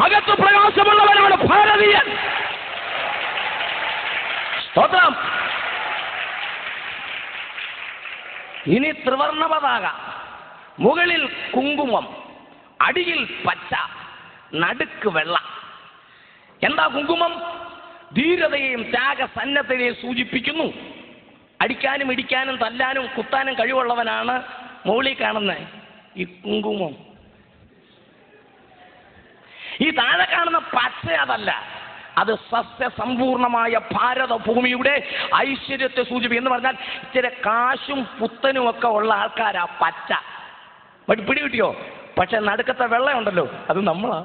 അകത്ത് പ്രകാശമുള്ളവനാണ് ഭാരതീയൻ. സ്തോത്രം. ഇനി ത്രിവർണ്ണ പതാക, മുകളിൽ കുങ്കുമം, അടിയിൽ പച്ച, നടുക്ക് വെള്ള. എന്താ കുങ്കുമം? ധീരതയെയും ത്യാഗസന്നദ്ധതയെയും സൂചിപ്പിക്കുന്നു. അടിക്കാനും ഇടിക്കാനും തല്ലാനും കുത്താനും കഴിവുള്ളവനാണ് മുകളിൽ കാണുന്ന ഈ കുങ്കുമം. ഈ താഴെ കാണുന്ന പച്ച അതല്ല, അത് സസ്യസമ്പൂർണമായ ഭാരതഭൂമിയുടെ ഐശ്വര്യത്തെ സൂചിപ്പിക്കും. എന്ന് പറഞ്ഞാൽ ഇച്ചിരി കാശും പുത്തനും ഒക്കെ ഉള്ള ആൾക്കാരാ പച്ച. പിടി കിട്ടിയോ? പക്ഷെ നടുക്കത്തെ വെള്ളയുണ്ടല്ലോ, അത് നമ്മളാ.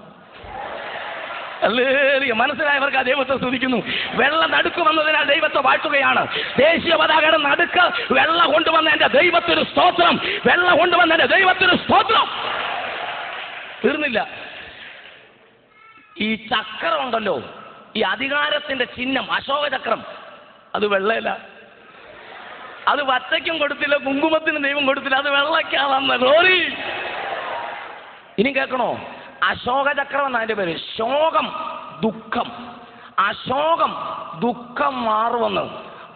മനസ്സിലായവർക്ക് ആ ദൈവത്തെ സ്തുതിക്കുന്നു. വെള്ള നടുക്ക് വന്നതിനാൽ ദൈവത്തെ വാഴ്ത്തുകയാണ്. ദേശീയ പതാകയുടെ നടുക്ക് വെള്ള കൊണ്ടുവന്ന എന്റെ ദൈവത്തിന് സ്തോത്രം. വെള്ള കൊണ്ടുവന്ന എന്റെ ദൈവത്തിന് സ്തോത്രം. തീർന്നില്ല. ഈ ചക്രം ഉണ്ടല്ലോ, ഈ അധികാരത്തിന്റെ ചിഹ്നം അശോകചക്രം, അത് വെള്ളയില്ല. അത് വച്ചയ്ക്കും കൊടുത്തില്ല, കുങ്കുമത്തിന് ദൈവം കൊടുത്തില്ല, അത് വെള്ളയ്ക്കാണെന്ന്. ഗ്ലോറി. ഇനി കേൾക്കണോ? അശോകചക്രം എന്നാ അതിന്റെ പേര്. ശോകം, ദുഃഖം. അശോകം ദുഃഖം മാറുമെന്ന്.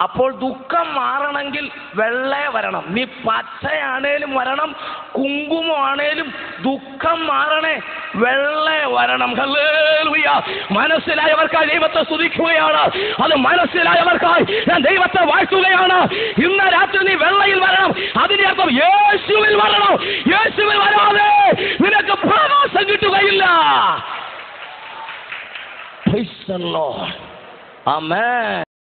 അപ്പോൾ ദുഃഖം മാറണമെങ്കിൽ വെള്ള വരണം. നീ പച്ചയാണേലും വരണം, കുങ്കുമമാണേലും ദുഃഖം മാറണേ, വെള്ള വരണം. ഹല്ലേലൂയ. മനസ്സിലായവർക്കായി ദൈവത്തെ സ്തുതിക്കുകയാണ്. അത് മനസ്സിലായവർക്കായി ഞാൻ ദൈവത്തെ വാഴ്ത്തുകയാണ്. ഇന്ന് രാത്രി നീ വെള്ളയിൽ വരണം. അതിന്റെ അർത്ഥം യേശുവിൽ വരണം. യേശുവിൽ വരാതെ നിനക്ക് പ്രകാശം കിട്ടുകയില്ല. Praise the Lord. ആമേൻ.